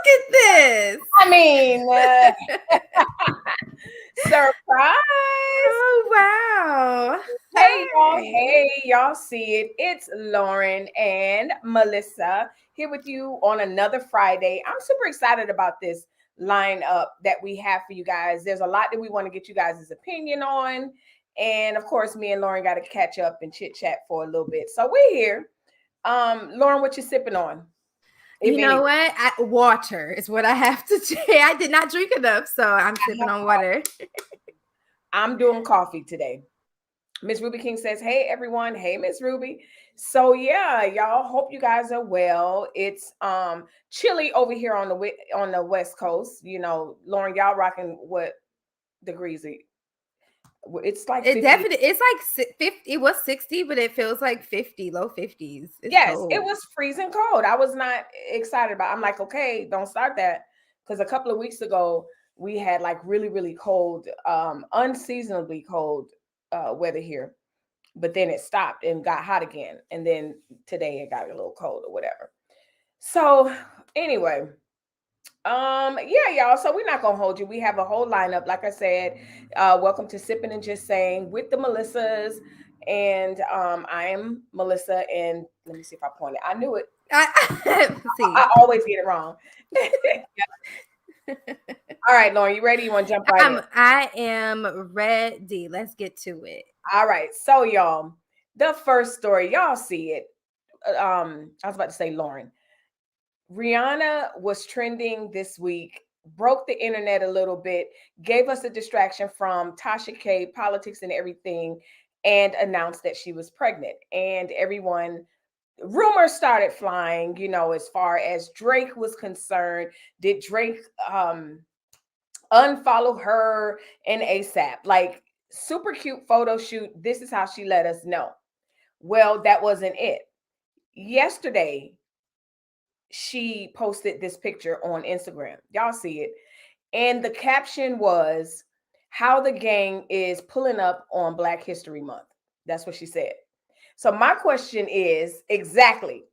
at this. I mean, surprise. Oh, wow. Hey, y'all see it. It's Lauren and Melissa here with you on another Friday. I'm super excited about this lineup that we have for you guys. There's a lot that we want to get you guys' opinion on. And of course, me and Lauren got to catch up and chit chat for a little bit. So we're here. Lauren, what you sipping on? You know what? Water is what I have to say. I did not drink enough, so I'm sipping on water. I'm doing coffee today. Miss Ruby King says, "Hey everyone, hey Miss Ruby." So yeah, y'all hope you guys are well. It's chilly over here on the West Coast. You know, Lauren, y'all rocking what degrees? It's like 50. It's like 50. It was 60, but it feels like 50, low 50s. Yes, cold. it was freezing cold. I was not excited about. I'm like, okay, don't start that, because a couple of weeks ago we had like really really cold, unseasonably cold weather here. But then it stopped and got hot again, and then today it got a little cold or whatever. So anyway, yeah, y'all, so we're not gonna hold you. We have a whole lineup, like I said. Welcome to Sippin and Just Saying with the Melissas. And I am Melissa, and let me see if I pointed. I knew it. I always get it wrong. All right, Lauren, you ready? You want to jump right in? I am ready. Let's get to it. All right, so y'all, the first story, y'all see it. I was about to say Lauren. Rhianna was trending this week, broke the internet a little bit, gave us a distraction from Tasha K, politics and everything, and announced that she was pregnant. And rumors started flying, as far as Drake was concerned. Did Drake unfollow her in ASAP? Like, super cute photo shoot. This is how she let us know. Well, that wasn't it. Yesterday, she posted this picture on Instagram. Y'all see it. And the caption was, "How the gang is pulling up on Black History Month." That's what she said. So my question is, exactly,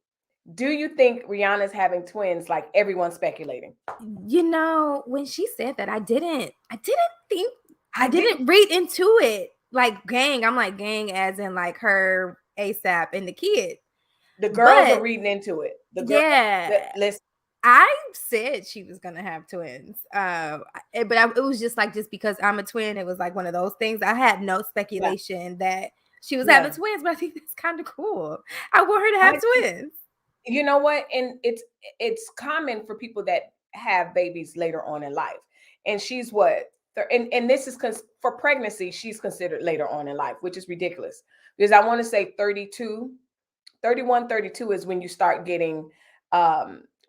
do you think Rihanna's having twins like everyone's speculating? When she said that, I didn't read into it like gang. I'm like gang as in like her ASAP and the kid. The girls are reading into it. Listen. I said she was gonna have twins, but it was just because I'm a twin. It was like one of those things. I had no speculation that she was having twins, but I think that's kind of cool. I want her to have twins. You know what? And it's common for people that have babies later on in life, and she's what? And this is for pregnancy, she's considered later on in life, which is ridiculous, because I want to say 32, 31, 32 is when you start getting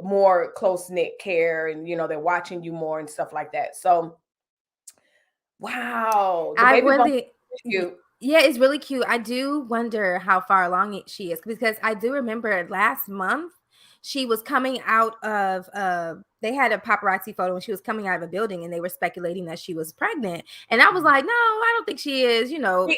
more close-knit care, and they're watching you more and stuff like that. So wow, the baby bump is cute. Yeah, it's really cute. I do wonder how far along she is, because I do remember last month she was coming out of they had a paparazzi photo when she was coming out of a building, and they were speculating that she was pregnant. And I was like, no, I don't think she is. Remember we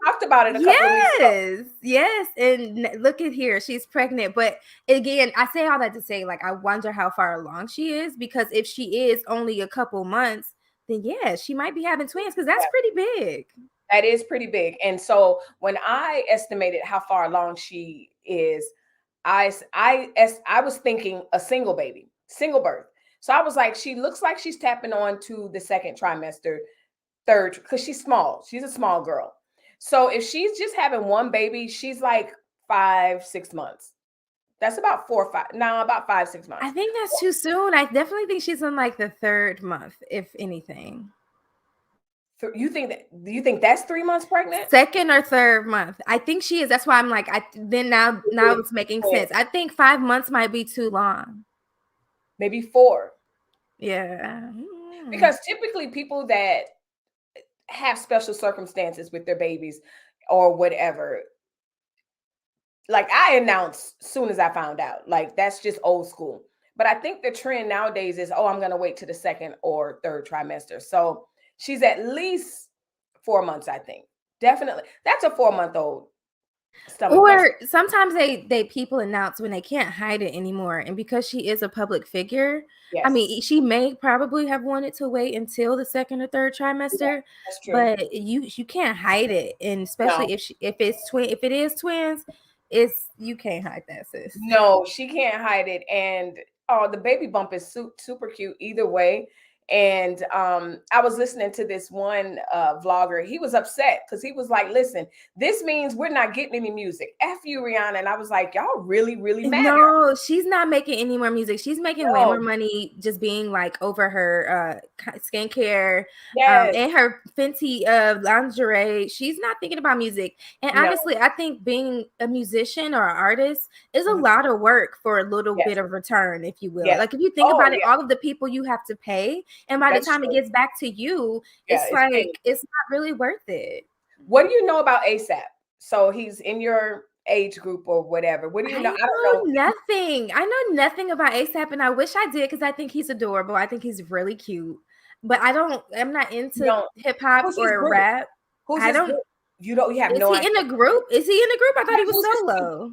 talked about it a couple of weeks ago. Yes. And look at here, she's pregnant. But again, I say all that to say, like, I wonder how far along she is, because if she is only a couple months, then yeah, she might be having twins, because that's pretty big. That is pretty big. And so when I estimated how far along she is, I was thinking a single baby, single birth. So I was like, she looks like she's tapping on to the second trimester, third, because she's small. She's a small girl. So if she's just having one baby, she's like 5-6 months. That's about 5-6 months. I think that's too soon. I definitely think she's in like the third month, if anything. You think that's 3 months pregnant? Second or third month. I think she is. That's why I'm like, now it's making sense. I think 5 months might be too long. Maybe 4. Yeah. Because typically people that have special circumstances with their babies or whatever, like, I announced soon as I found out. Like, that's just old school. But I think the trend nowadays is, I'm going to wait to the second or third trimester. So she's at least 4 months, I think. Definitely. That's a 4-month-old. stomach bust. Or sometimes they people announce when they can't hide it anymore, and because she is a public figure, I Yes. mean, she may probably have wanted to wait until the second or third Yeah, trimester, that's true. but you can't hide it, and No. especially if it is twins, it's you can't hide that, sis. No, she can't hide it. And oh, the baby bump is super cute either way. And I was listening to this one vlogger. He was upset because he was like, listen, this means we're not getting any music. F you, Rihanna. And I was like, y'all really, really mad at her. No, she's not making any more music. She's making way more No. money just being like over her skincare Yes. and her Fenty lingerie. She's not thinking about music. And No. honestly, I think being a musician or an artist is a Mhm. lot of work for a little Yes. bit of return, if you will. Yes. Like if you think Oh, about it, yeah. all of the people you have to pay, and by the That's time it true. gets back to you, Yeah, it's it's pain. like it's not really worth it. What do you know about ASAP? So he's in your age group or whatever. What do you know? I I don't know. know nothing. I know nothing about ASAP, and I wish I did because I think he's adorable. I think he's really cute. But I'm not You into don't. hip hop Who's his or group? rap. Who's I his don't group? You have Is no he idea. in a group? Is he in a group? I thought Yeah, he was who's his people? solo.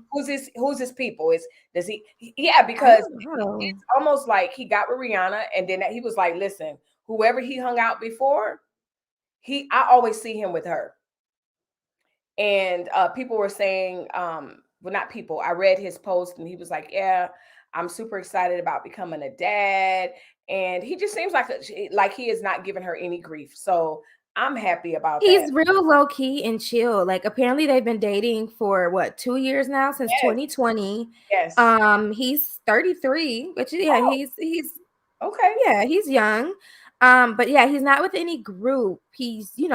Who's his people? Is does he? Yeah, I because don't know. it's almost like he got with Rihanna, and then he was like, "Listen, whoever he hung out before, I always see him with her." And people were saying, well, not people. I read his post, and he was like, "Yeah, I'm super excited about becoming a dad," and he just seems like he is not giving her any grief. So I'm happy about that. He's real low key and chill. Like apparently they've been dating for what 2 years now since Yes, 2020. yes. He's 33, which yeah, Oh, he's okay. yeah, he's young. But yeah, he's not with any group. He's, he's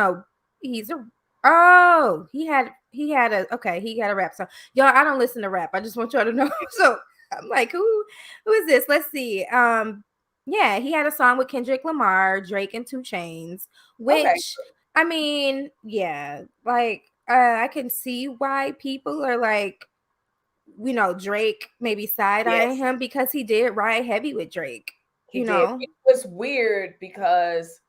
a he had a rap song. Y'all, I don't listen to rap. I just want y'all to know. So I'm like, who is this? Let's see. Yeah, he had a song with Kendrick Lamar, Drake, and Two Chains, Okay. which I mean, yeah, like I can see why people are like, Drake maybe side eyeing Yes. him because he did ride heavy with Drake, He you did. know. It was weird because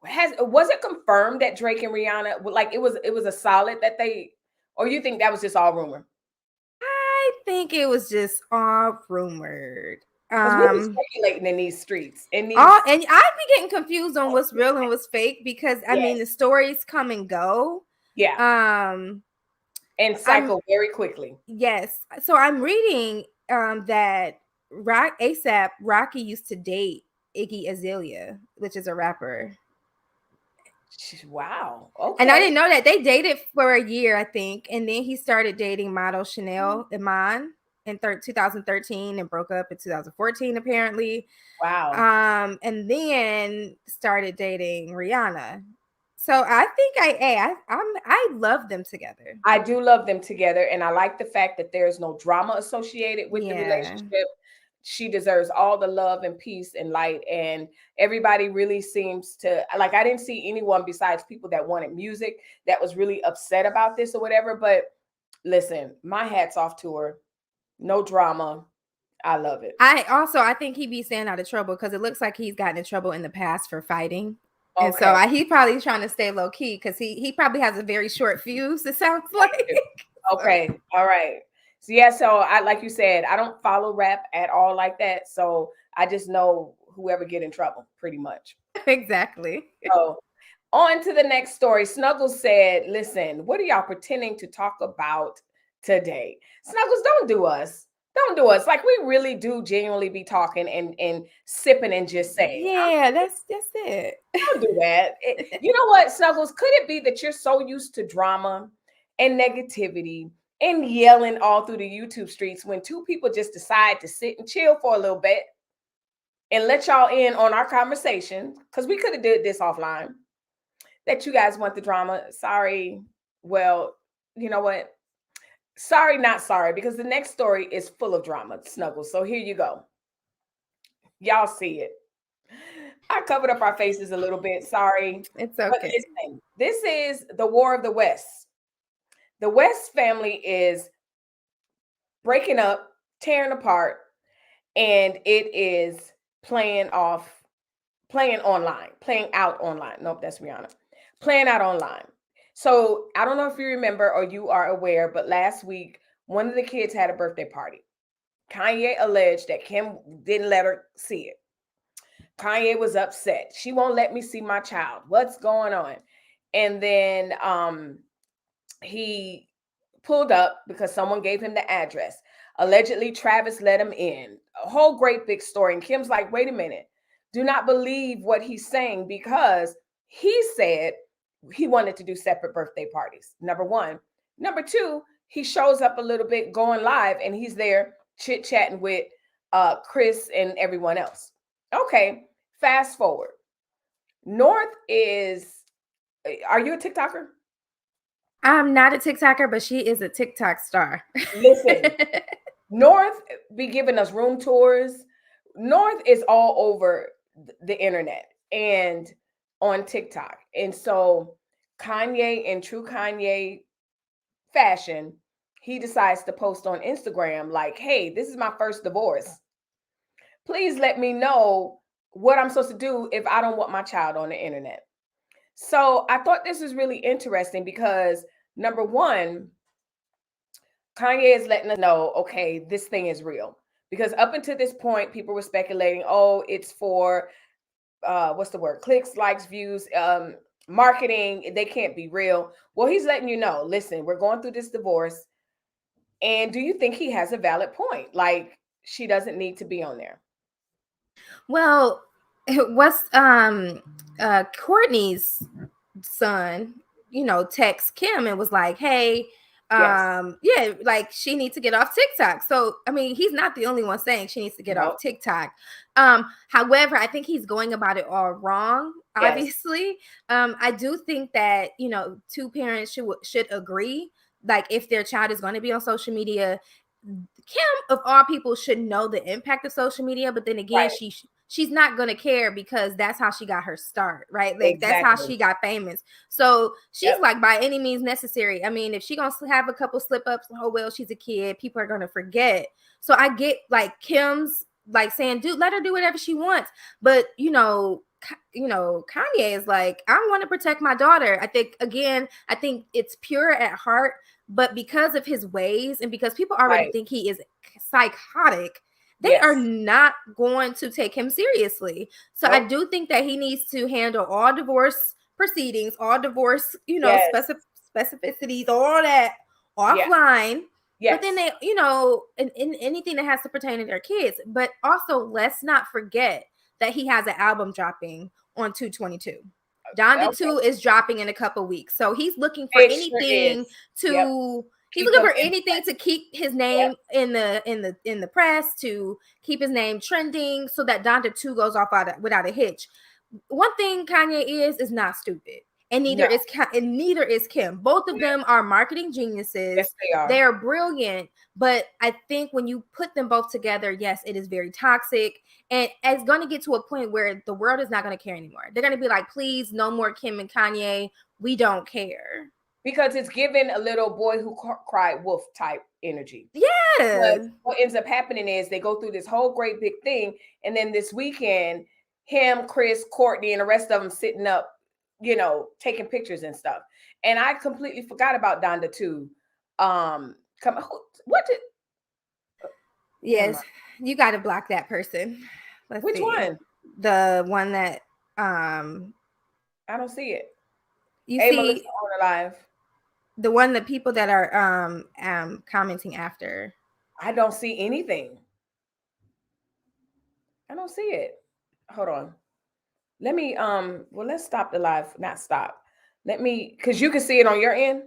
was it confirmed that Drake and Rihanna like it was a solid that they, or you think that was just all rumor? I think it was just all rumored. Because we were Um speculating in these streets, in all these and I'd be getting confused on what's real and what's fake because I mean the yes, stories come and go. yeah, Um and I'm cycle very quickly. Yes. So I'm reading that ASAP Rocky used to date Iggy Azalea, which is a rapper. Wow. And I Okay. didn't know that they dated for a year, I think, and then he started dating model Chanel Iman in 2013 and broke up in 2014 apparently. Wow. And then started dating Rihanna. So I think I love them together. I do love them together, and I like the fact that there's no drama associated with the Yeah. relationship. She deserves all the love and peace and light, and everybody really seems to like. I didn't see anyone besides people that wanted music that was really upset about this or whatever. But listen, my hat's off to her. No drama. I love it. I think he'd be staying out of trouble because it looks like he's gotten in trouble in the past for fighting. And so Okay. he probably trying to stay low key because he probably has a very short fuse, it sounds like. So, Okay. All right. So yeah, so I like you said, I don't follow rap at all like that. So I just know whoever get in trouble pretty much. exactly. So on to the next story. Snuggles said, listen, what are y'all pretending to talk about today? Snuggles, don't do us. Don't do us. Like we really do genuinely be talking and sipping and just saying. Yeah, that's it. Don't do that. You know what, Snuggles? Could it be that you're so used to drama and negativity and yelling all through the YouTube streets when two people just decide to sit and chill for a little bit and let y'all in on our conversation? Because we could have did this offline. That you guys want the drama. Sorry. Well, you know what? Sorry, not sorry, because the next story is full of drama, Snuggles. So here you go. Y'all see it. I covered up our faces a little bit. Sorry. It's But okay. listen, this is the War of the West. The West family is breaking up, tearing apart, and it is playing online, playing out online. Nope, that's Rihanna. Playing out online. So I don't know if you remember or you are aware, but last week, one of the kids had a birthday party. Kanye alleged that Kim didn't let her see it. Kanye was upset. She won't let me see my child. What's going on? And then he pulled up because someone gave him the address. Allegedly, Travis let him in. A whole great big story. And Kim's like, wait a minute. Do not believe what he's saying because he said he wanted to do separate birthday parties. Number one. Number two, he shows up a little bit going live and he's there chit chatting with Chris and everyone else. Okay, fast forward. North is, are you a TikToker? I'm not a TikToker, but she is a TikTok star. Listen, North be giving us room tours. North is all over the internet and on TikTok. And so Kanye, in true Kanye fashion, he decides to post on Instagram like, hey, this is my first divorce. Please let me know what I'm supposed to do if I don't want my child on the internet. So I thought this was really interesting because number one, Kanye is letting us know, okay, this thing is real. Because up until this point, people were speculating, oh, it's for what's the word? Clicks, likes, views, marketing. They can't be real. Well, he's letting you know, listen, we're going through this divorce. And do you think he has a valid point? Like, she doesn't need to be on there. Well, what's Courtney's son, text Kim and was like, hey, Yes. yeah, like she needs to get off TikTok. So I mean, he's not the only one saying she needs to get off No. TikTok. However, I think he's going about it all wrong, Yes. obviously. I do think that, two parents should agree, like if their child is going to be on social media. Kim, of all people, should know the impact of social media, but then again, Right. she's not gonna care because that's how she got her start, right? Like that's how Exactly. she got famous. So she's Yep. like, by any means necessary. I mean, if she gonna have a couple slip ups, oh well, she's a kid. People are gonna forget. So I get like Kim's like saying, dude, let her do whatever she wants. But Kanye is like, I want to protect my daughter. I think it's pure at heart, but because of his ways and because people already Right. think he is psychotic, they are Yes. not going to take him seriously. So I Nope. do think that he needs to handle all divorce proceedings, all divorce, Yes. specificities, all that Yeah. offline. But then Yes. they, in anything that has to pertain to their kids. But also, let's not forget that he has an album dropping on 2/22. Donda Okay. 2 is dropping in a couple weeks. So he's looking for It sure anything is. Yep. to he's Keep looking them for in anything check. to keep his Yep. name in the press, to keep his name trending so that Donda 2 goes off without a hitch. One thing Kanye is not stupid. And No. neither is Kim. Both of them are marketing Yes, geniuses. they They are. are brilliant, but I think when you put them both together, yes, it is very toxic. And it's going to get to a point where the world is not going to care anymore. They're going to be like, please, no more Kim and Kanye. We don't care. Because it's given a little boy who cried wolf type energy. Because Yeah. what ends up happening is they go through this whole great big thing, and then this weekend, him, Chris, Courtney, and the rest of them sitting up, taking pictures and stuff. And I completely forgot about Donda too. What did? Never Yes. mind. You got to block that person. Let's Which see. one? The one that um I don't see it. you Hey, Melissa see, on the live. the one that people that are commenting after. I don't see anything. I don't see it. Hold on. Let me well, let's stop the live. Not stop. Let me, because you can see it on your end.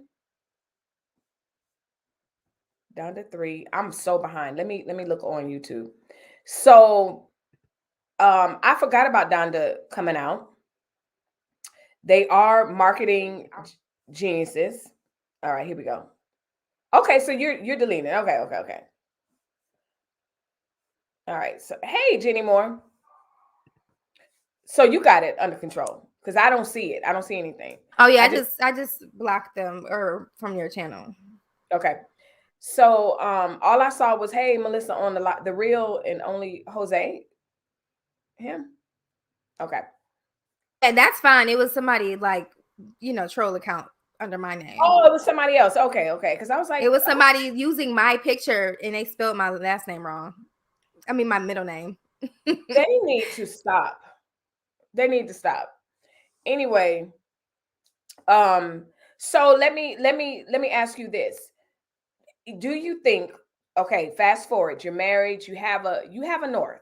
Down to 3. I'm so behind. Let me look on YouTube. So I forgot about Donda coming out. They are marketing geniuses. All right, here we go. Okay, so you're deleting it. Okay. All right. So hey, Jenny Moore. So you got it under control because I don't see it. I don't see anything. Oh yeah, I just I just blocked them or from your channel. okay. So all I saw was hey Melissa on the real and only Jose. Him. Okay. And that's fine. It was somebody like, troll account. under my name. Oh, it was somebody else. Okay. Because I was like, it was somebody using my picture and they spelled my last name wrong. I mean, my middle name. they need to stop. They need to stop. Anyway, so let me ask you this. Do you think, okay, fast forward, you're married, you have a North.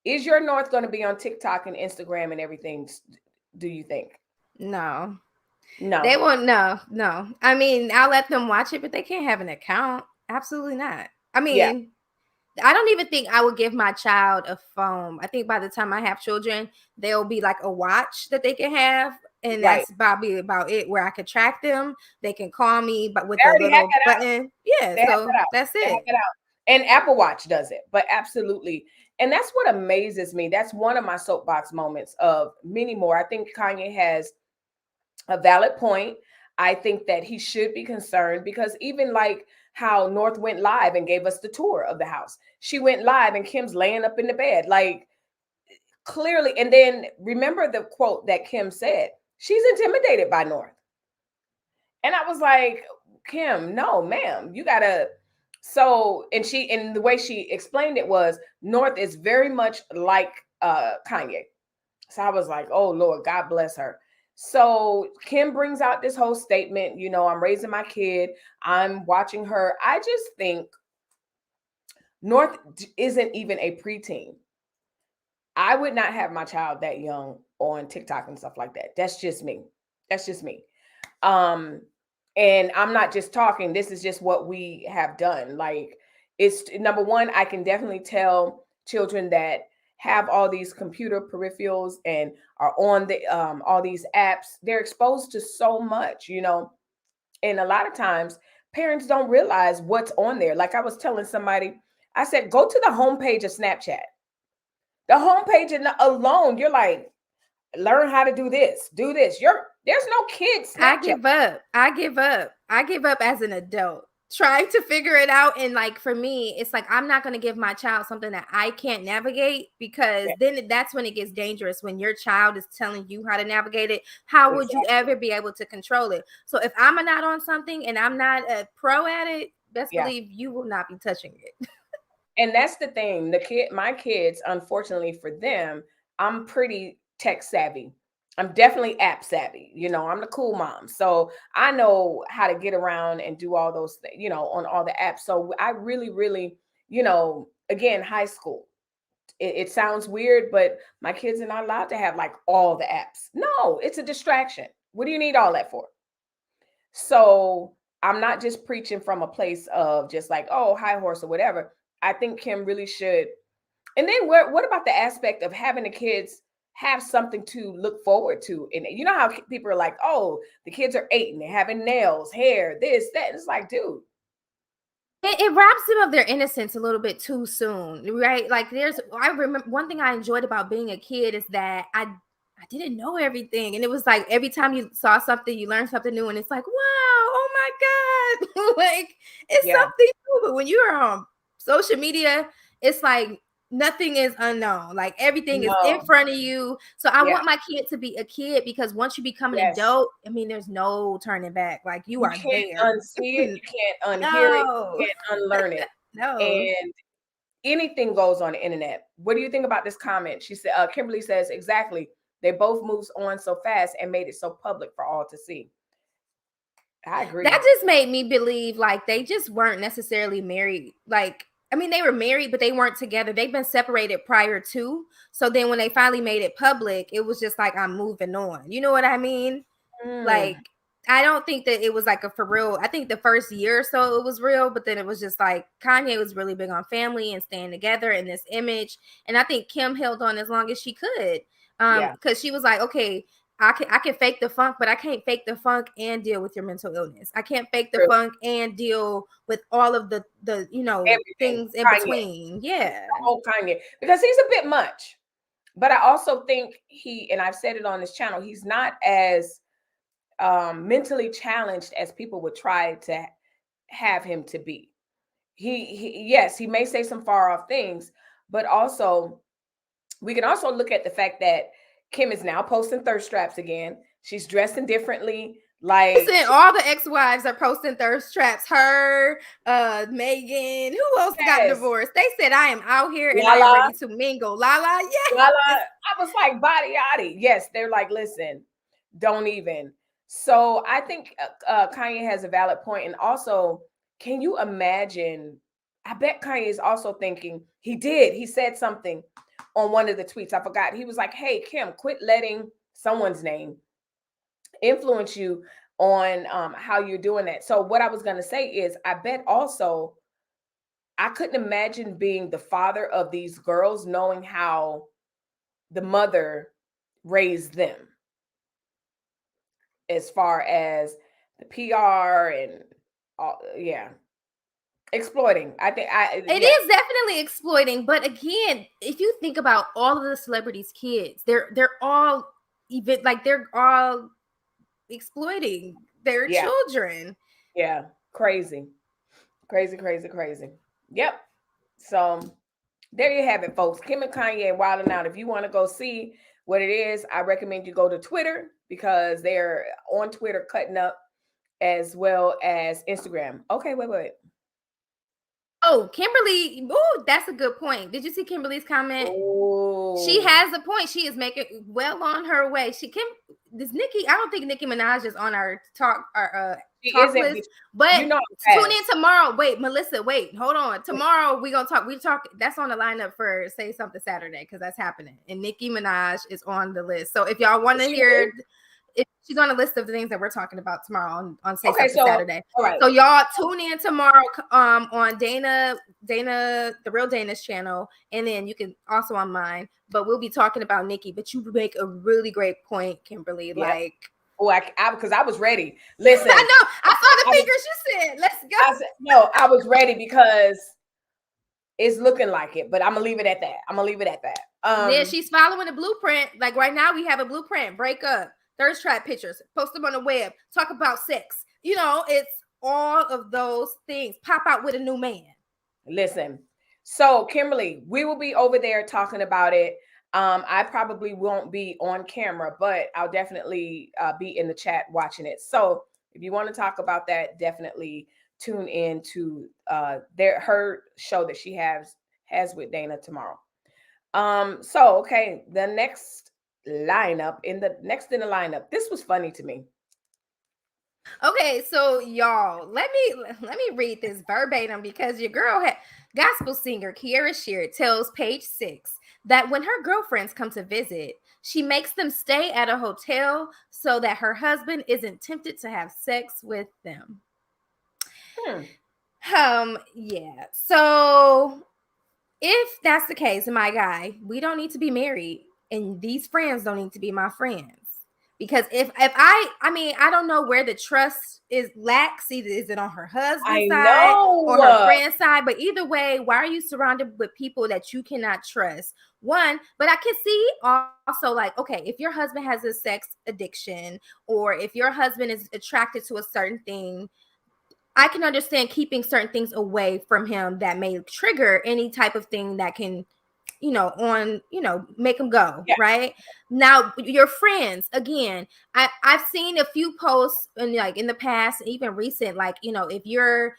Is your North going to be on TikTok and Instagram and everything? Do you think? No. No. They won't. No. I mean, I'll let them watch it, but they can't have an account. Absolutely not. I mean, I don't even think I would give my child a phone. I think by the time I have children, there'll be like a watch that they can have. And Right. that's probably about it, where I could track them. They can call me, but with They a already have little that out. button. Yeah, They have so that out. that's They have it. that out. And Apple Watch does it, but absolutely. And that's what amazes me. That's one of my soapbox moments of many more. I think Kanye has a valid point. I think that he should be concerned, because even like how North went live and gave us the tour of the house. She went live and Kim's laying up in the bed, like clearly. And then remember the quote that Kim said, she's intimidated by North. And I was like, Kim, no, ma'am, you gotta. So, and the way she explained it was, North is very much like Kanye. So I was like, oh Lord, God bless her. So Kim brings out this whole statement, I'm raising my kid, I'm watching her. I just think North isn't even a preteen. I would not have my child that young on TikTok and stuff like that. That's just me. That's just me. And I'm not just talking, this is just what we have done. Like, it's number one, I can definitely tell children that have all these computer peripherals and are on the all these apps, they're exposed to so much, and a lot of times parents don't realize what's on there. Like I was telling somebody, I said, go to the homepage of Snapchat. The homepage alone, you're like, learn how to do this, do this. There's no kids Snapchat. I give up as an adult trying to figure it out. And like, for me, it's like, I'm not going to give my child something that I can't navigate, because then that's when it gets dangerous. When your child is telling you how to navigate it, how would you ever be able to control it? So if I'm not on something and I'm not a pro at it, best believe you will not be touching it. And that's the thing. My kids, unfortunately for them, I'm pretty tech savvy. I'm definitely app savvy. I'm the cool mom. So I know how to get around and do all those things, on all the apps. So I really, really, again, high school. It sounds weird, but my kids are not allowed to have like all the apps. No, it's a distraction. What do you need all that for? So I'm not just preaching from a place of just like, oh, high horse or whatever. I think Kim really should. And then what about the aspect of having the kids have something to look forward to? And you know how people are like, oh, the kids are 8 and they're having nails, hair, this, that. And it's like, dude. It robs them of their innocence a little bit too soon, right? Like I remember one thing I enjoyed about being a kid is that I didn't know everything. And it was like every time you saw something, you learned something new. And it's like, wow, oh my God. Like, it's something new. But when you're on social media, it's like nothing is unknown. Like everything is in front of you. So I want my kid to be a kid, because once you become an adult, I mean, there's no turning back. Like you are can't there. unsee it, you can't unhear it, you can't unlearn it. No. And anything goes on the internet. What do you think about this comment? She said, Kimberly says, exactly. They both moved on so fast and made it so public for all to see. I agree. That just made me believe like they just weren't necessarily married. Like, I mean, they were married, but they weren't together. They've been separated prior to. So then when they finally made it public, it was just like, I'm moving on. You know what I mean? Like, I don't think that it was like a for real. I think the first year or so it was real, but then it was just like Kanye was really big on family and staying together in this image. And I think Kim held on as long as she could. Because she was like, okay, I can fake the funk, but I can't fake the funk and deal with your mental illness. I can't fake the funk and deal with all of the everything, things in between. Yeah. The whole Kanye, because he's a bit much. But I also think and I've said it on this channel, he's not as mentally challenged as people would try to have him to be. Yes, he may say some far off things, but also we can also look at the fact that Kim is now posting thirst straps again. She's dressing differently. Like, Listen, all the ex-wives are posting thirst traps. Her, Megan, who else got yes, divorced? They said, I am out here and I am Lala, ready to mingle. Lala, Lala. yes. I was like, body yaddy. Yes, they're like, listen, don't even. So I think Kanye has a valid point. And also, can you imagine? I bet Kanye is also thinking he did. He said something on one of the tweets. I forgot. He was like, hey, Kim, quit letting someone's name influence you on how you're doing that. So what I was going to say is, I bet also I couldn't imagine being the father of these girls, knowing how the mother raised them, as far as the PR and all, yeah, exploiting. I think It yeah, is definitely exploiting, but again, if you think about all of the celebrities' kids, they're all even like they're all exploiting their yeah, children. yeah, crazy, crazy, crazy, crazy. Yep. So there you have it, folks. Kim and Kanye wilding out. If you want to go see what it is, I recommend you go to Twitter, because they're on Twitter cutting up, as well as Instagram. Okay, wait. Oh, Kimberly, ooh, that's a good point. Did you see Kimberly's comment? She Oh, has a point. She is making well on her way. This Nicki. I don't think Nicki Minaj is on our she talk isn't. list. But But you know, tune in fast. tomorrow. Wait, Melissa. Wait, hold on. Tomorrow we gonna talk. We talk. That's on the lineup for Say Something Saturday, because that's happening. And Nicki Minaj is on the list. So if y'all want to She is. hear, if she's on the list of the things that we're talking about tomorrow on Say Okay, Something so Saturday. all right. So y'all tune in tomorrow on Dana, the Real Dana's channel, and then you can also on mine. But we'll be talking about Nicki. But you make a really great point, Kimberly. Yep. Like, Oh, because I was ready. I Listen, know I saw the I was, fingers you said. Let's go. I said, no, I was ready because it's looking like it. But I'm gonna leave it at that. I'm gonna leave it at that. Yeah, she's following the blueprint. Like right now, we have a blueprint. Break up, thirst trap pictures, post them on the web, talk about sex. You know, it's all of those things. Pop out with a new man. Listen. So, Kimberly, we will be over there talking about it. I probably won't be on camera, but I'll definitely be in the chat watching it. So, if you want to talk about that, definitely tune in to her show that she has with Dana tomorrow. So okay, the next lineup in the lineup. This was funny to me. Okay, so y'all, let me read this verbatim, because your girl had gospel singer Kierra Sheard tells Page Six that when her girlfriends come to visit, she makes them stay at a hotel so that her husband isn't tempted to have sex with them. Hmm. Yeah. So if that's the case, my guy, we don't need to be married, and these friends don't need to be my friends. Because if I mean, I don't know where the trust is lacks. Either is it on her husband's I side know. or her friend's side? But either way, why are you surrounded with people that you cannot trust? One, but I can see also, like, okay, if your husband has a sex addiction, or if your husband is attracted to a certain thing, I can understand keeping certain things away from him that may trigger any type of thing that can, make him go Yeah. right. Now, your friends, again, I've seen a few posts in the past, even recent, like, if you're,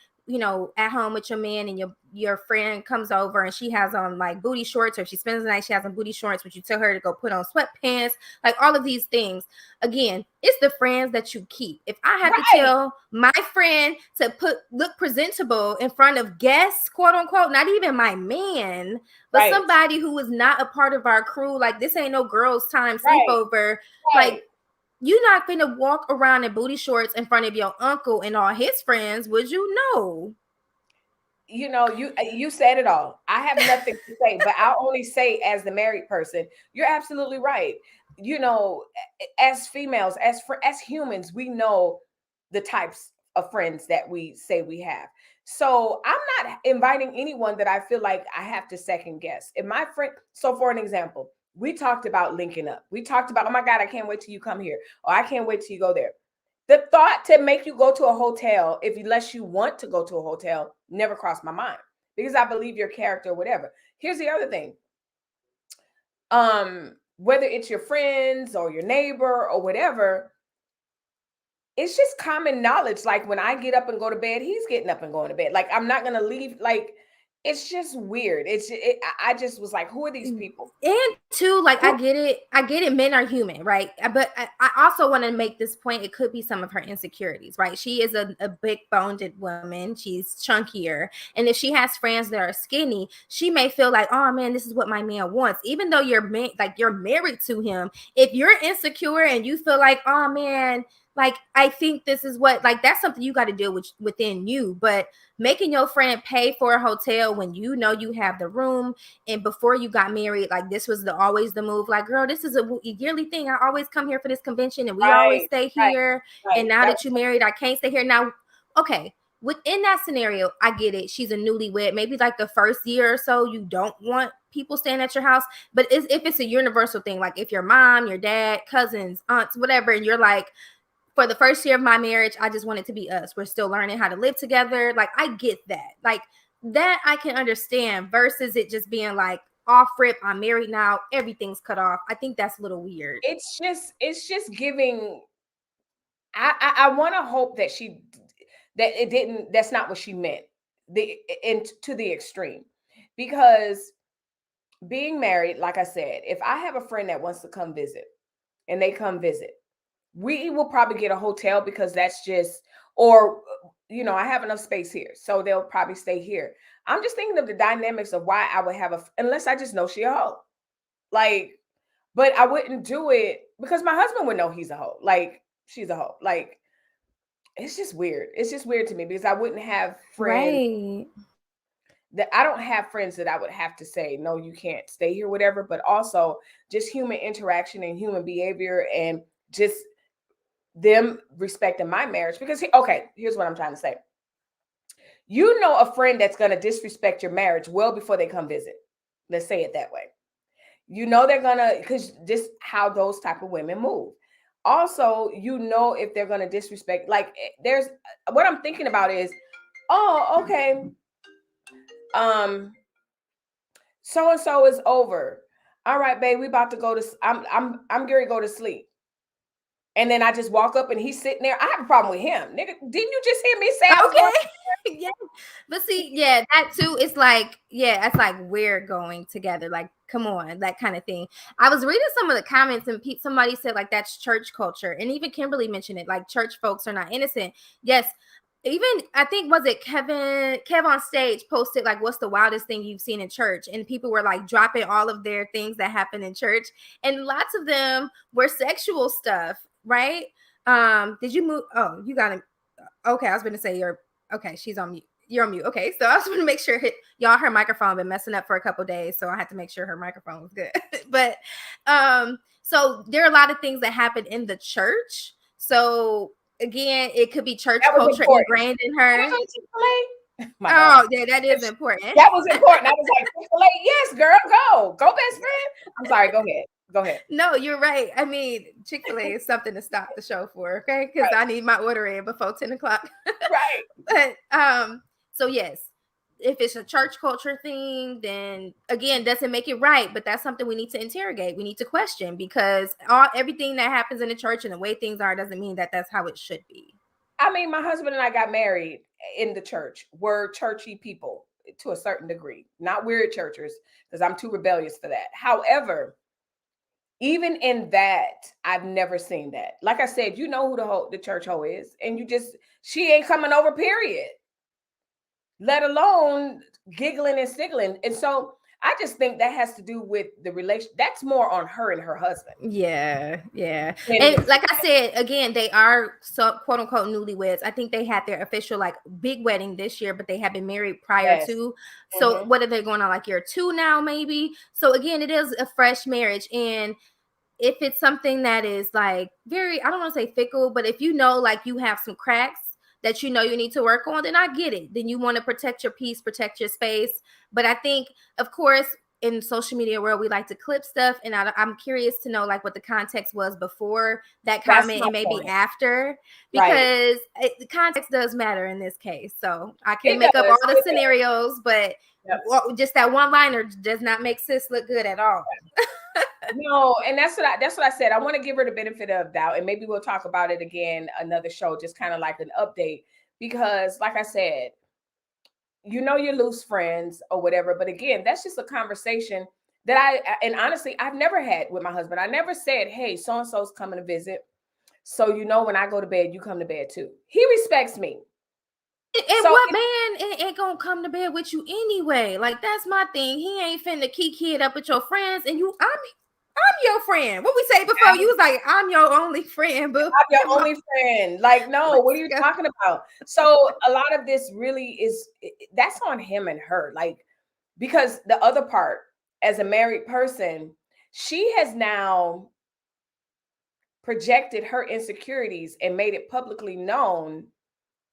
at home with your man and your friend comes over and she has on like booty shorts, or if she spends the night she has on booty shorts, but you tell her to go put on sweatpants, like all of these things. Again, it's the friends that you keep. If I have to Right. tell my friend to look presentable in front of guests, quote unquote, not even my man, but Right. somebody who is not a part of our crew, like this ain't no girls' time Right. sleepover, Right. like you're not gonna walk around in booty shorts in front of your uncle and all his friends, would you? No. You know, you said it all. I have nothing to say, but I'll only say, as the married person, you're absolutely right. You know, as females, as humans, we know the types of friends that we say we have. So I'm not inviting anyone that I feel like I have to second guess. If my friend, so for an example, we talked about linking up. We talked about, oh my God, I can't wait till you come here, or I can't wait till you go there. The thought to make you go to a hotel, if unless you want to go to a hotel, never crossed my mind, because I believe your character or whatever. Here's the other thing. Whether it's your friends or your neighbor or whatever, it's just common knowledge. Like when I get up and go to bed, he's getting up and going to bed. Like I'm not gonna leave. Like it's just weird. I just was like, who are these people? And too, like I get it. Men are human, right? But I also want to make this point. It could be some of her insecurities, right? She is a big boned woman. She's chunkier, and if she has friends that are skinny, she may feel like, oh man, this is what my man wants. Even though you're married to him, if you're insecure and you feel like, oh man, like I think this is what, like that's something you got to deal with within you. But making your friend pay for a hotel when you know you have the room, and before you got married, like this was always the move, like girl, this is a yearly thing, I always come here for this convention and we always stay here, and now that you're married I can't stay here. Now okay, within that scenario I get it, she's a newlywed, maybe like the first year or so you don't want people staying at your house, but if it's a universal thing, like if your mom, your dad, cousins, aunts, whatever, and you're like, for the first year of my marriage, I just want it to be us. We're still learning how to live together. Like, I get that. Like, that I can understand versus it just being like off rip, I'm married now, everything's cut off. I think that's a little weird. It's just giving. I want to hope that it didn't. That's not what she meant. To the extreme, because being married, like I said, if I have a friend that wants to come visit, and they come visit, we will probably get a hotel because that's just, or I have enough space here, so they'll probably stay here. I'm just thinking of the dynamics of why I would have unless I just know she a hoe, like, but I wouldn't do it because my husband would know he's a hoe, like she's a hoe, like it's just weird. It's just weird to me because I wouldn't have friends. Right. That I don't have friends that I would have to say, no, you can't stay here, whatever. But also just human interaction and human behavior and just them respecting my marriage. Because, okay, here's what I'm trying to say. You know a friend that's going to disrespect your marriage well before they come visit. Let's say it that way. You know they're going to, because just how those type of women move. Also, if they're going to disrespect, like there's, what I'm thinking about is, oh, okay, so and so is over. All right, babe, we about to go to. I'm going to go to sleep. And then I just walk up and he's sitting there. I have a problem with him, nigga. Didn't you just hear me say? Okay. Yeah, but see, yeah, that too. It's like, yeah, it's like we're going together. Like, come on, that kind of thing. I was reading some of the comments and somebody said like that's church culture, and even Kimberly mentioned it. Like, church folks are not innocent. Yes. Even I think was it Kev on stage posted like, what's the wildest thing you've seen in church, and people were like dropping all of their things that happened in church, and lots of them were sexual stuff, right? Did you move? Oh, you got it. Okay, I was gonna say okay, she's on mute. You're on mute. Okay, so I was going to make sure y'all, her microphone been messing up for a couple days, so I had to make sure her microphone was good. But so there are a lot of things that happen in the church. So again, it could be church culture ingrained in her. Oh, yeah, that is important. That was important. I was like, Chick-fil-A, yes, girl, go best friend. I'm sorry, go ahead. No, you're right. I mean, Chick-fil-A is something to stop the show for, okay? Because I need my order in before 10 o'clock. Right. But so yes, if it's a church culture thing, then again, doesn't make it right. But that's something we need to interrogate. We need to question, because everything that happens in the church and the way things are doesn't mean that that's how it should be. I mean, my husband and I got married in the church. We're churchy people to a certain degree, not weird churchers, because I'm too rebellious for that. However, even in that, I've never seen that. Like I said, you know who the church hoe is, and she ain't coming over, period. Let alone giggling and siggling. And so I just think that has to do with the relation. That's more on her and her husband. Yeah. And like I said, again, they are quote unquote newlyweds. I think they had their official like big wedding this year, but they have been married prior to. So what are they going on, like year 2 now, maybe? So again, it is a fresh marriage. And if it's something that is like very, I don't want to say fickle, but if like you have some cracks that you need to work on, then I get it. Then you want to protect your peace, protect your space. But I think, of course, in social media world, we like to clip stuff. And I'm curious to know like what the context was before that comment and maybe after, because the context does matter in this case. So I can make up all the scenarios, but just that one liner does not make sis look good at all. No, and that's what I said. I want to give her the benefit of doubt, and maybe we'll talk about it again another show, just kind of like an update. Because, like I said, you lose friends or whatever, but again, that's just a conversation that and honestly, I've never had with my husband. I never said, "Hey, so and so's coming to visit, so when I go to bed, you come to bed too." He respects me. And what man ain't gonna come to bed with you anyway? Like, that's my thing. He ain't finna kiki it up with your friends, and I'm your friend. What we say before? You was like, I'm your only friend, boo. I'm your only friend. Like, no, what are you talking about? So a lot of this really that's on him and her. Like, because the other part, as a married person, she has now projected her insecurities and made it publicly known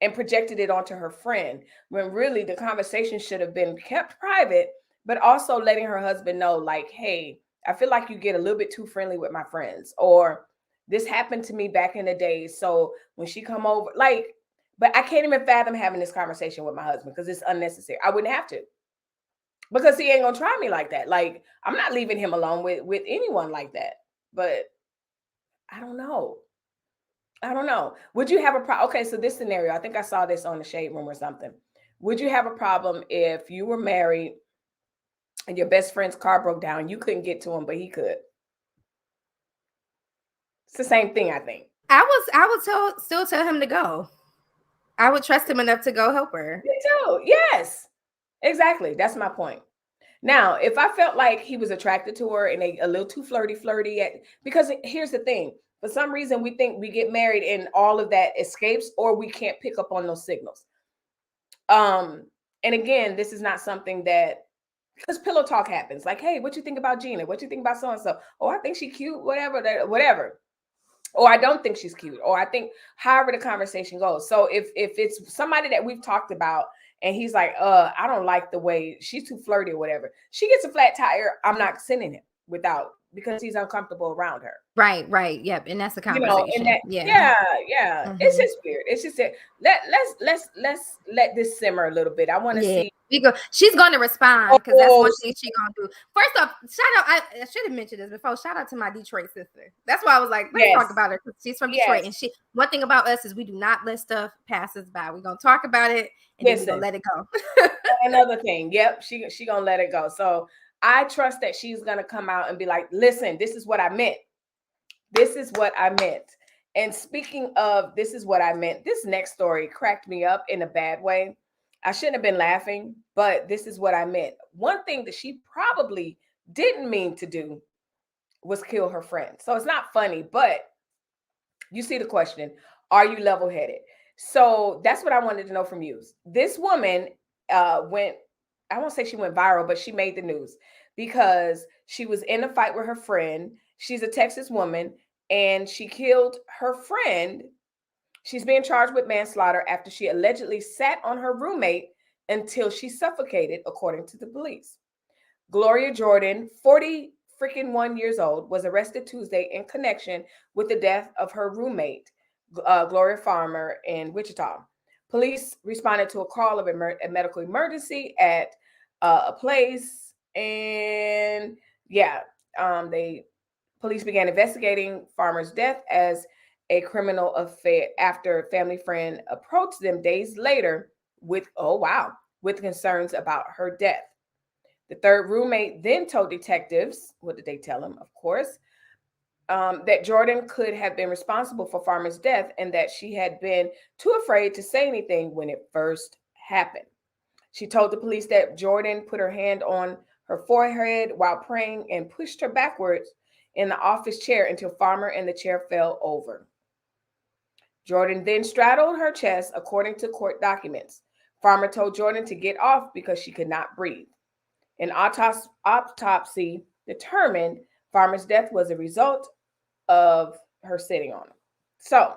and projected it onto her friend, when really the conversation should have been kept private, but also letting her husband know, like, hey, I feel like you get a little bit too friendly with my friends, or this happened to me back in the day. So when she come over, like, but I can't even fathom having this conversation with my husband because it's unnecessary. I wouldn't have to, because he ain't gonna try me like that. Like, I'm not leaving him alone with anyone like that. But I don't know. Would you have a problem? Okay, so this scenario, I think I saw this on the Shade Room or something. Would you have a problem if you were married and your best friend's car broke down? You couldn't get to him, but he could. It's the same thing, I think. I would still tell him to go. I would trust him enough to go help her. Me too. Yes, exactly. That's my point. Now, if I felt like he was attracted to her and a little too flirty, because here's the thing. For some reason, we think we get married and all of that escapes, or we can't pick up on those signals. And again, this is not something that, because pillow talk happens. Like, hey, what you think about Gina? What you think about so and so? Oh, I think she's cute. Whatever. Or I don't think she's cute. Or I think, however the conversation goes. So if it's somebody that we've talked about, and he's like, I don't like the way she's too flirty or whatever, she gets a flat tire, I'm not sending him because he's uncomfortable around her. Right. Yep. And that's a conversation. Yeah. Mm-hmm. It's just weird. It's just that let's let this simmer a little bit. I want to see. She's going to respond, because that's one thing she's going to do. First off, shout out. I should have mentioned this before. Shout out to my Detroit sister. That's why I was like, let's talk about her, because she's from Detroit. And one thing about us is we do not let stuff pass us by. We're going to talk about it, and then we're going to let it go. Another thing. Yep. She going to let it go. So I trust that she's going to come out and be like, listen, this is what I meant. This is what I meant. And speaking of this is what I meant, this next story cracked me up in a bad way. I shouldn't have been laughing, but this is what I meant. One thing that she probably didn't mean to do was kill her friend. So it's not funny, but you see the question, are you level-headed? So that's what I wanted to know from you. This woman I won't say she went viral, but she made the news because she was in a fight with her friend. She's a Texas woman, and she killed her friend. She's being charged with manslaughter after she allegedly sat on her roommate until she suffocated, according to the police. Gloria Jordan, 1 years old, was arrested Tuesday in connection with the death of her roommate, Gloria Farmer, in Wichita. Police responded to a call of a medical emergency at a place, and police began investigating Farmer's death as a criminal affair after a family friend approached them days later with concerns about her death. The third roommate then told detectives, what did they tell him? Of course, that Jordan could have been responsible for Farmer's death and that she had been too afraid to say anything when it first happened. She told the police that Jordan put her hand on her forehead while praying and pushed her backwards in the office chair until Farmer and the chair fell over. Jordan then straddled her chest, according to court documents. Farmer told Jordan to get off because she could not breathe. An autopsy determined Farmer's death was a result of her sitting on him. So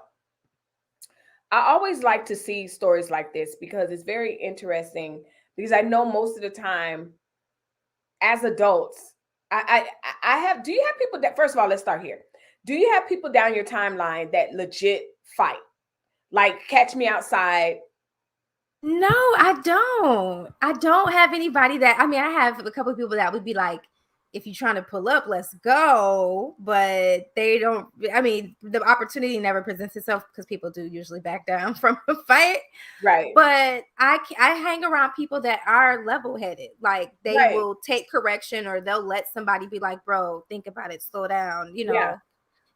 I always like to see stories like this because it's very interesting, because I know most of the time as adults, I have, do you have people that, first of all, let's start here. Do you have people down your timeline that legit fight? Like, catch me outside? No, I don't. I don't have anybody that, I mean, I have a couple of people that would be like if you're trying to pull up, let's go. But they don't, I mean, the opportunity never presents itself because people do usually back down from a fight. Right. But I hang around people that are level headed. Like they Right. will take correction, or they'll let somebody be like, bro, think about it, slow down, you know. Yeah.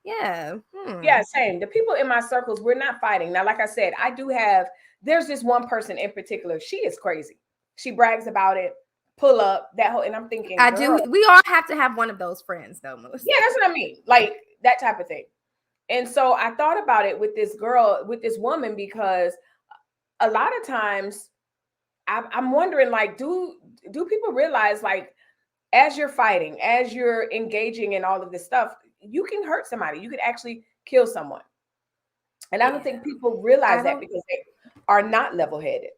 Yeah. Yeah, same. The people in my circles, we're not fighting. Now, like I said, I do have, there's this one person in particular. She is crazy. She brags about it, pull up, that whole, and I'm thinking, I girl. do. We all have to have one of those friends, though, Melissa. Yeah, that's what I mean. Like that type of thing. And so I thought about it with this girl, with this woman, because a lot of times I'm wondering, like, do people realize, like, as you're fighting, as you're engaging in all of this stuff, you can hurt somebody. You could actually kill someone. And I don't think people realize that because they are not level-headed.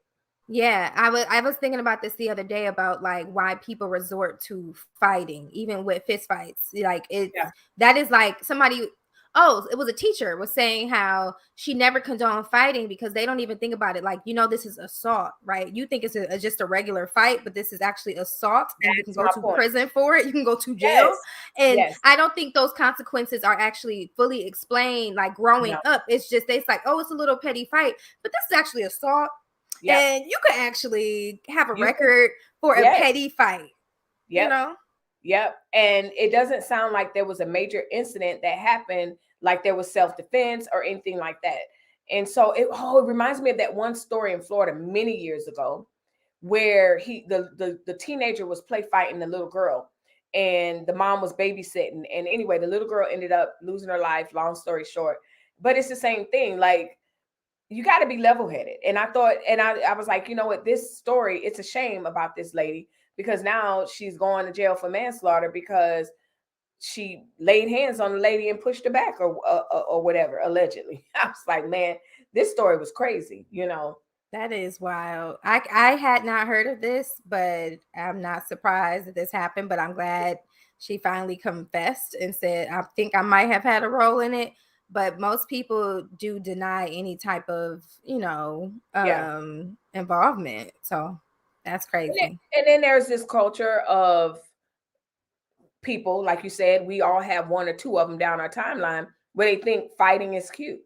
Yeah, I was thinking about this the other day about like why people resort to fighting, even with fist fights. Like that is like somebody. Oh, it was a teacher was saying how she never condoned fighting because they don't even think about it. Like, you know, this is assault, right? You think it's just a regular fight, but this is actually assault, and you can go to prison for it. You can go to jail, and I don't think those consequences are actually fully explained. Like growing up, it's like, oh, it's a little petty fight, but this is actually assault. Yep. And you could actually have a record for a petty fight. Yep. You know? Yep. And it doesn't sound like there was a major incident that happened, like there was self-defense or anything like that. And so it reminds me of that one story in Florida many years ago where the teenager was play fighting the little girl and the mom was babysitting. And anyway, the little girl ended up losing her life, long story short. But it's the same thing. Like, you got to be level-headed. And I thought, and I was like, you know what, this story, it's a shame about this lady because now she's going to jail for manslaughter because she laid hands on the lady and pushed her back or whatever, allegedly. I was like, man, this story was crazy, you know. That is wild. I had not heard of this, but I'm not surprised that this happened, but I'm glad she finally confessed and said, I think I might have had a role in it. But most people do deny any type of, you know, involvement. So that's crazy. And then there's this culture of people, like you said, we all have one or two of them down our timeline where they think fighting is cute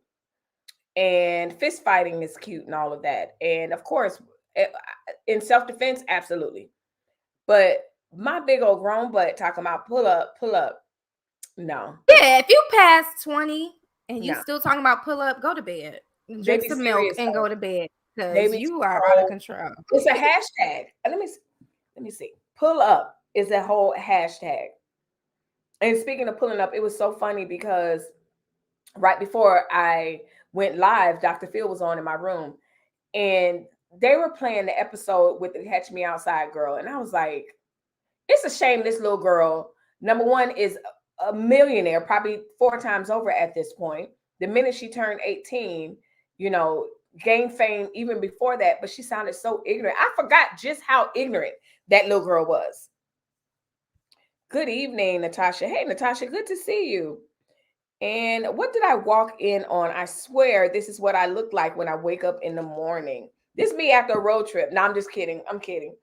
and fist fighting is cute and all of that. And of course, in self-defense, absolutely. But my big old grown butt talking about pull up. No. Yeah, if you pass 20 and you still talking about pull up, go to bed. Drink some milk and go to bed because you are out of control. It's a hashtag. Let me see. Pull up is a whole hashtag. And speaking of pulling up, it was so funny because right before I went live, Dr. Phil was on in my room and they were playing the episode with the Catch Me Outside girl. And I was like, it's a shame this little girl, number one, is a millionaire, probably 4 times over at this point. The minute she turned 18, you know, gained fame even before that, but she sounded so ignorant. I forgot just how ignorant that little girl was. Good evening, Natasha. Hey, Natasha, good to see you. And what did I walk in on? I swear this is what I look like when I wake up in the morning. This is me after a road trip. No, I'm just kidding. I'm kidding.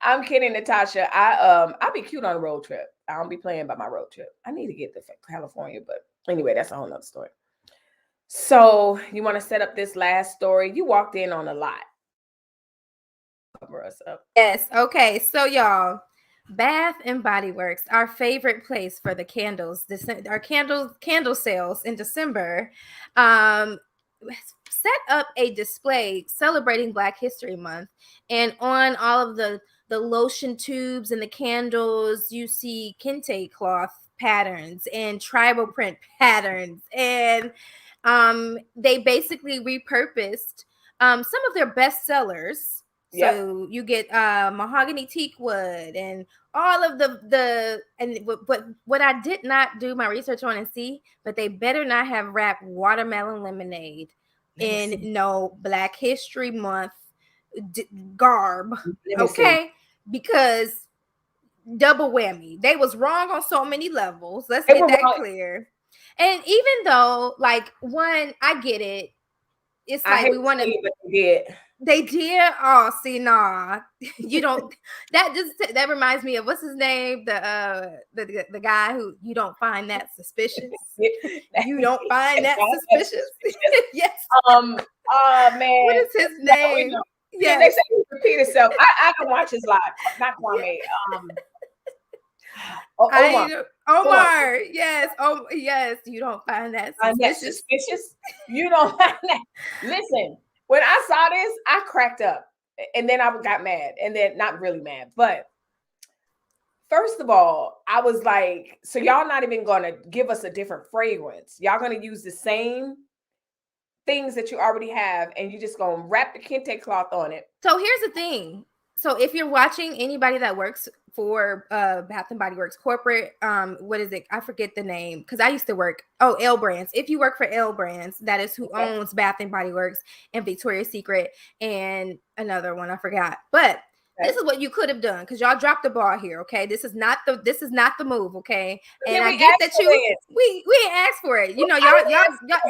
I'm kidding, Natasha. I'll be cute on a road trip. I don't be playing by my road trip. I need to get to California, but anyway, that's a whole nother story. So you want to set up this last story? You walked in on a lot. Cover us up. Yes. Okay. So y'all, Bath and Body Works, our favorite place for the candles. Our candle sales in December. Set up a display celebrating Black History Month, and on all of the lotion tubes and the candles, you see kente cloth patterns and tribal print patterns, and they basically repurposed some of their best sellers. So you get mahogany teak wood and all of but what I did not do my research on and see, but they better not have wrapped watermelon lemonade in no Black History Month garb, okay? Because double whammy. They was wrong on so many levels. Let's get that clear. And even though, like, one, I get it. It's like we want to. They did. Oh, see, nah, you don't. That reminds me of what's his name, the guy who you don't find that suspicious. You don't find that suspicious. Yes. Oh What man, is his no, we name? don't. Yeah, they Yes. say he repeat himself. I don't watch his live. Not Yeah. Kwame. Omar. Omar. Omar. Yes. Oh, yes. You don't find that Find that suspicious. suspicious? You don't find that. Listen, when I saw this, I cracked up, and then I got mad, and then not really mad, but first of all, I was like, so y'all not even gonna give us a different fragrance. Y'all gonna use the same things that you already have, and you just gonna wrap the kente cloth on it. So here's the thing. So if you're watching anybody that works for Bath and Body Works corporate, what is it? I forget the name because I used to work. Oh, L Brands. If you work for L Brands, that is who owns Bath and Body Works and Victoria's Secret and another one I forgot. But this is what you could have done because y'all dropped the ball here. Okay, this is not the move. Okay, and I get that we ain't asked for it. You know, y'all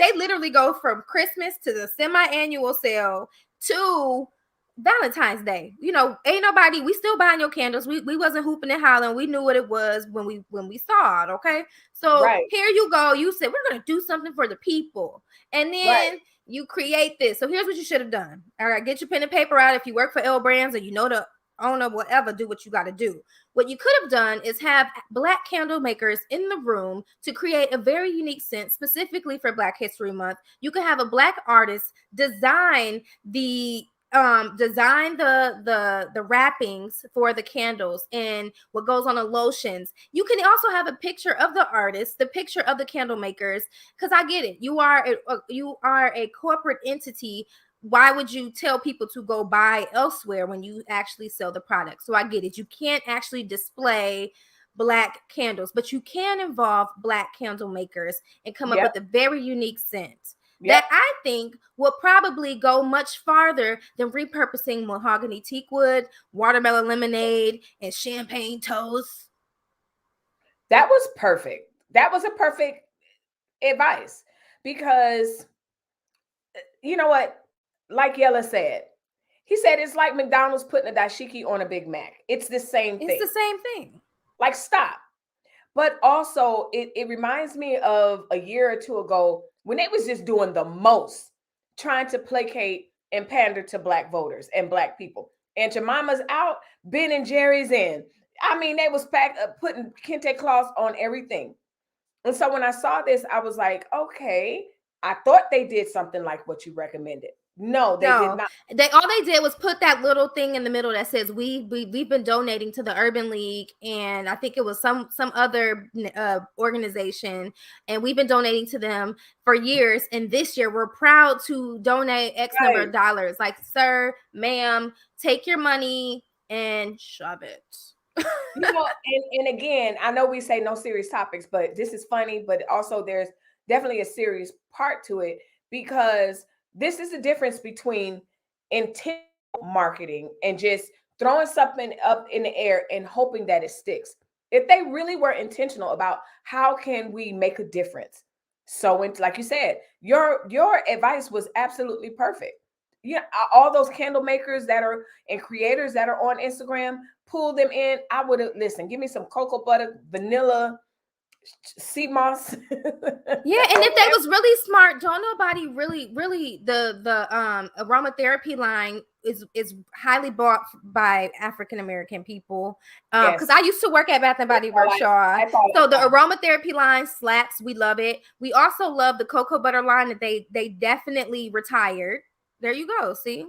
they literally go from Christmas to the semi-annual sale to Valentine's Day. You know, ain't nobody, we still buying your candles. We wasn't hooping and hollering. We knew what it was when we saw it. Okay. So here you go. You said we're gonna do something for the people. And then you create this. So here's what you should have done. All right, get your pen and paper out if you work for L Brands or you know the owner, whatever, do what you gotta do. What you could have done is have Black candle makers in the room to create a very unique scent specifically for Black History Month. You could have a Black artist design the wrappings for the candles and what goes on the lotions. You can also have a picture of the artist, the picture of the candle makers, because I get it, you are a corporate entity. Why would you tell people to go buy elsewhere when you actually sell the product? So I get it, you can't actually display Black candles, but you can involve Black candle makers and come up with a very unique scent that I think will probably go much farther than repurposing mahogany teak wood, watermelon lemonade, and champagne toast. That was perfect. That was a perfect advice because you know what? Like Yella said, he said it's like McDonald's putting a dashiki on a Big Mac. It's the same thing. It's the same thing. Like, stop. But also, it reminds me of a year or two ago when they was just doing the most, trying to placate and pander to Black voters and Black people. And Jemima's out, Ben and Jerry's in. I mean, they was putting kente cloths on everything. And so when I saw this, I was like, okay, I thought they did something like what you recommended. No, they did not. All they did was put that little thing in the middle that says we've been donating to the Urban League, and I think it was some other organization, and we've been donating to them for years. And this year, we're proud to donate X number of dollars. Like, sir, ma'am, take your money and shove it. You know, and again, I know we say no serious topics, but this is funny, but also there's definitely a serious part to it because this is the difference between intentional marketing and just throwing something up in the air and hoping that it sticks. If they really were intentional about how can we make a difference. So like you said, your advice was absolutely perfect. Yeah, all those candle makers that are and creators that are on Instagram, pull them in. I would have listened, give me some cocoa butter, vanilla, sea moss. Yeah, and if they was really smart, don't nobody really the aromatherapy line is highly bought by African American people. Because I used to work at Bath and Body Works, y'all. So the aromatherapy line slaps. We love it. We also love the cocoa butter line that they definitely retired. There you go. See,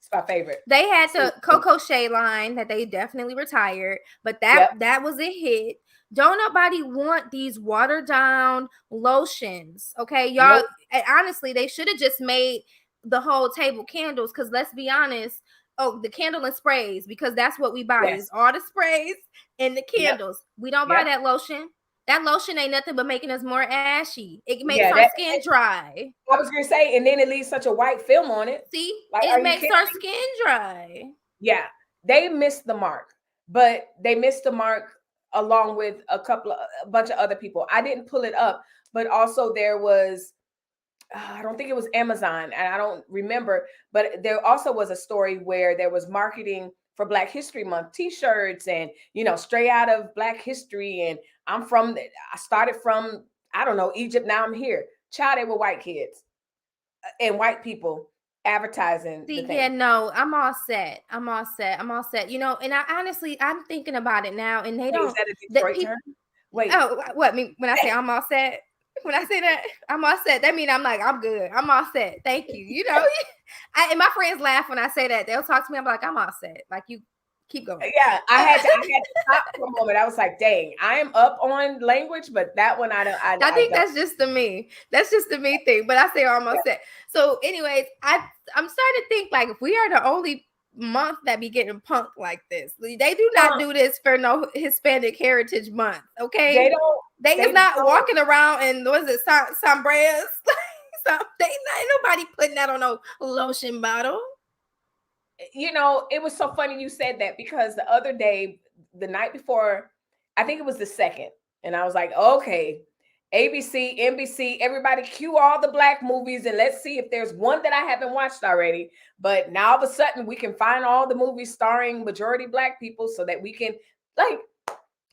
it's my favorite. They had the Coco Shea line that they definitely retired, but that was a hit. Don't nobody want these watered down lotions, okay, y'all? Nope. Honestly, they should have just made the whole table candles. Because let's be honest, the candle and sprays, because that's what we buy is all the sprays and the candles. We don't buy that lotion. That lotion ain't nothing but making us more ashy. It makes our skin dry. I was gonna say, and then it leaves such a white film on it. See, like, it makes our skin dry. Yeah, they missed the mark, but they missed the mark along with a bunch of other people. I didn't pull it up, but also there was I don't think it was Amazon, and I don't remember, but there also was a story where there was marketing for Black History Month t-shirts and, straight out of Black history. And I started from, I don't know, Egypt. Now I'm here. Child, they were white kids and white people advertising the See, yeah, thing. no, I'm all set. I'm all set. I'm all set. And I honestly, I'm thinking about it now, and they Wait, is don't. that a That Detroit people. term? Wait, Oh, what me when I say I'm all set? When I say that I'm all set, that means I'm like I'm good. I'm all set. Thank you. And my friends laugh when I say that. They'll talk to me. I'm like I'm all set. Like you keep going. yeah, I had to stop for a moment. I was like, dang, I am up on language, but that one I don't. I I think don't. that's just the me. That's just the me thing. But I say almost set. So, anyways, I'm starting to think like if we are the only month that be getting punked like this, they do not do this for no Hispanic Heritage Month. They Okay, don't. they is They not don't. walking around and was it sombreros? Ain't nobody putting that on no lotion bottle. It was so funny you said that because the other day, the night before, I think it was the second, and I was like, okay, ABC, NBC, everybody cue all the Black movies and let's see if there's one that I haven't watched already. But now all of a sudden we can find all the movies starring majority Black people so that we can, like,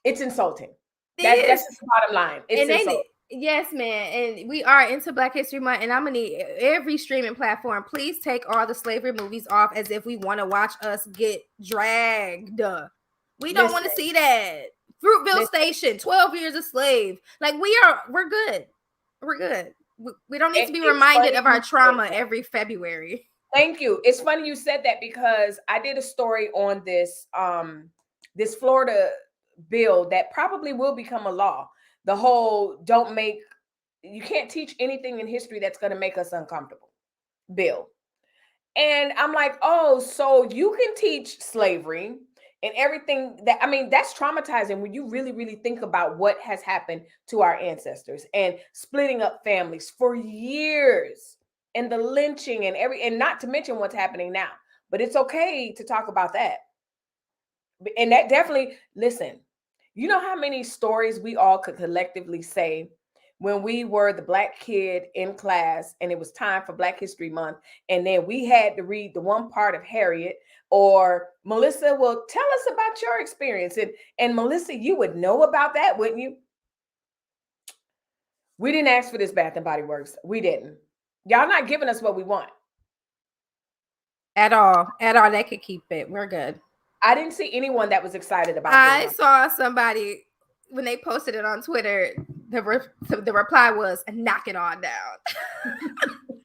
it's insulting. That's just the bottom line. It's insulting. Yes, man. And we are into Black History Month, and I'm gonna need every streaming platform. Please take all the slavery movies off as if we want to watch us get dragged. We don't want to see that. Fruitville Station, 12 Years a Slave. Like we're good. We're good. We don't need to be reminded of our trauma every February. Thank you. It's funny you said that because I did a story on this Florida bill that probably will become a law. The whole you can't teach anything in history that's going to make us uncomfortable bill. And I'm like, oh, so you can teach slavery and everything that's traumatizing when you really, really think about what has happened to our ancestors and splitting up families for years and the lynching and not to mention what's happening now. But it's okay to talk about that. And that definitely, listen, you know how many stories we all could collectively say when we were the Black kid in class and it was time for Black History Month, and then we had to read the one part of Harriet, or Melissa will tell us about your experience. And Melissa, you would know about that, wouldn't you? We didn't ask for this Bath and Body Works. We didn't. Y'all not giving us what we want. At all. At all. They could keep it. We're good. I didn't see anyone that was excited about it. I saw somebody when they posted it on Twitter, the reply was knock it all down.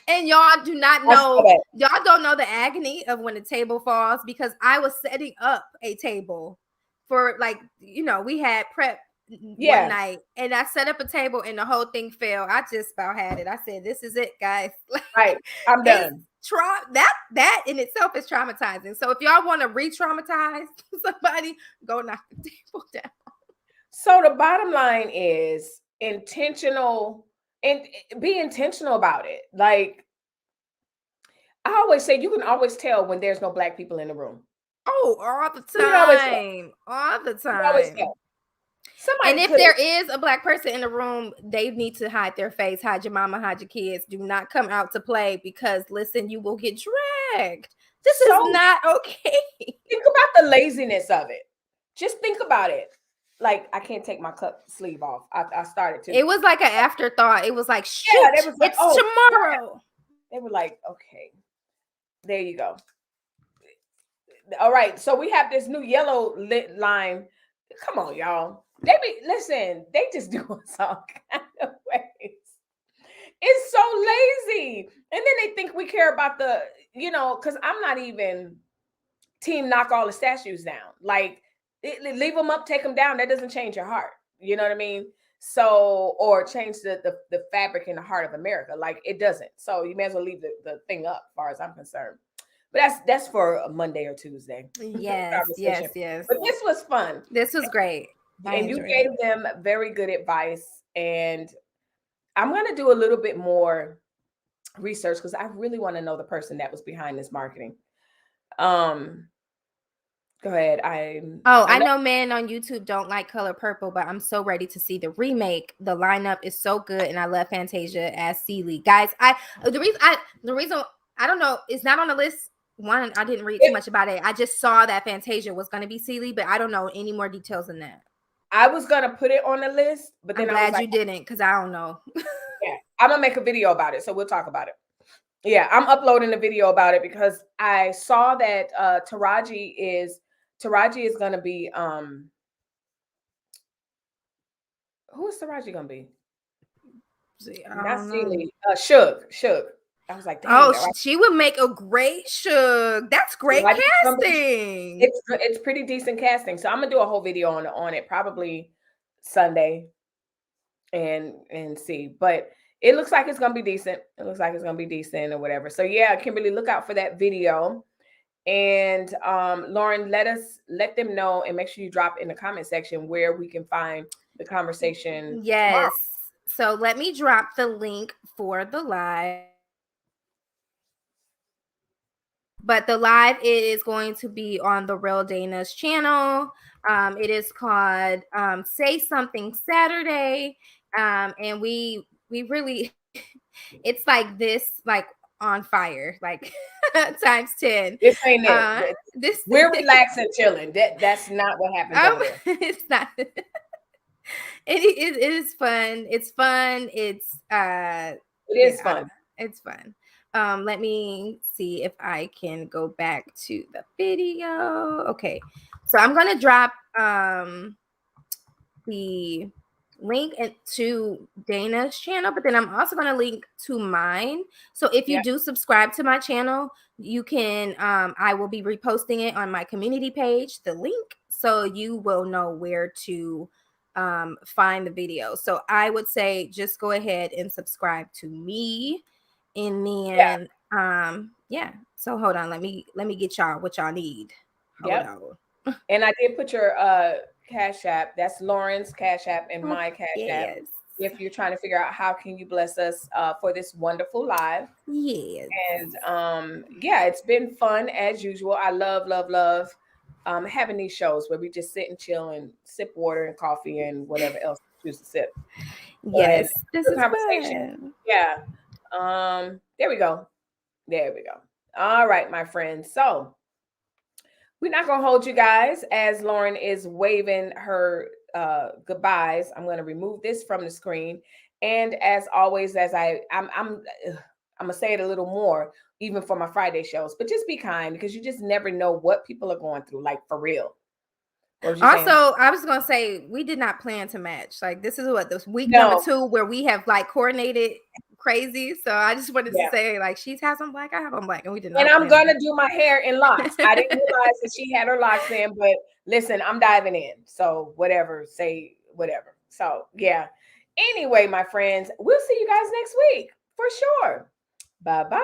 And y'all do not know, y'all don't know the agony of when the table falls, because I was setting up a table for we had prep one night, and I set up a table and the whole thing fell. I just about had it. I said, this is it, guys. Right. I'm done. That in itself is traumatizing. So if y'all want to re-traumatize somebody, go knock the table down. So the bottom line is intentional, and be intentional about it. Like I always say, you can always tell when there's no Black people in the room. Oh, all the time. All the time. And if there is a Black person in the room, they need to hide their face, hide your mama, hide your kids. Do not come out to play, because listen, you will get dragged. This is not okay. Think about the laziness of it. Just think about it. Like, I can't take my cup sleeve off. I started to. It was like an afterthought. It was like, shoot, yeah, they was like, it's tomorrow. They were like, okay, there you go. All right, so we have this new yellow lit line. Come on, y'all. They just do us all kind of ways. It's so lazy. And then they think we care about because I'm not even team knock all the statues down. Like, leave them up, take them down. That doesn't change your heart. You know what I mean? So, or change the fabric in the heart of America. Like, it doesn't. So you may as well leave the thing up, as far as I'm concerned. But that's for a Monday or Tuesday. Yes. But this was fun. This was great. And you gave them very good advice. And I'm going to do a little bit more research because I really want to know the person that was behind this marketing. Go ahead. I know men on YouTube don't like Color Purple, but I'm so ready to see the remake. The lineup is so good, and I love Fantasia as Celie. Guys, the reason I don't know, it's not on the list. One, I didn't read too much about it. I just saw that Fantasia was going to be Celie, but I don't know any more details than that. I was gonna put it on the list, but then I'm glad you didn't, because I don't know. Yeah, I'm gonna make a video about it, so we'll talk about it. Yeah, I'm uploading a video about it because I saw that Taraji is gonna be who is Taraji gonna be? Not Celie, Suge. I was like, dang, she would make a great Suge. That's great casting. It's pretty decent casting. So I'm gonna do a whole video on it probably Sunday and see. But it looks like it's gonna be decent. It looks like it's gonna be decent or whatever. So yeah, Kimberly, look out for that video. And Lauren, let them know and make sure you drop in the comment section where we can find the conversation. Yes. Tomorrow. So let me drop the link for the live. But the live is going to be on the Real Dana's channel. It is called Say Something Saturday. And we really, it's like this, like on fire, like times 10. This ain't it. We're relaxing, chilling. That's not what happens over there. It's not. It is fun. It's fun. It is fun. It's fun. Let me see if I can go back to the video. Okay, so I'm gonna drop the link to Dana's channel, but then I'm also gonna link to mine. So if you do subscribe to my channel, you can I will be reposting it on my community page, the link, so you will know where to find the video. So I would say just go ahead and subscribe to me. And then so hold on, let me get y'all what y'all need. Hold on. And I did put your Cash App. That's Lauren's Cash App and my Cash App. If you're trying to figure out how can you bless us for this wonderful live. Yes. And it's been fun as usual. I love having these shows where we just sit and chill and sip water and coffee and whatever else we choose to sip. Yes, this is conversation. Fun. Yeah. There we go. All right, my friends. So we're not gonna hold you guys as Lauren is waving her goodbyes. I'm gonna remove this from the screen. And as always, I'm gonna say it a little more, even for my Friday shows, but just be kind because you just never know what people are going through, like for real. Also, saying? I was gonna say we did not plan to match. Like this is this week number 2 where we have like coordinated crazy. So I just wanted to say like she has on black, I have on black, and we did not. And I'm gonna do my hair in locks. I didn't realize that she had her locks in, but listen, I'm diving in. So whatever, say whatever. So yeah. Anyway, my friends, we'll see you guys next week for sure. Bye-bye.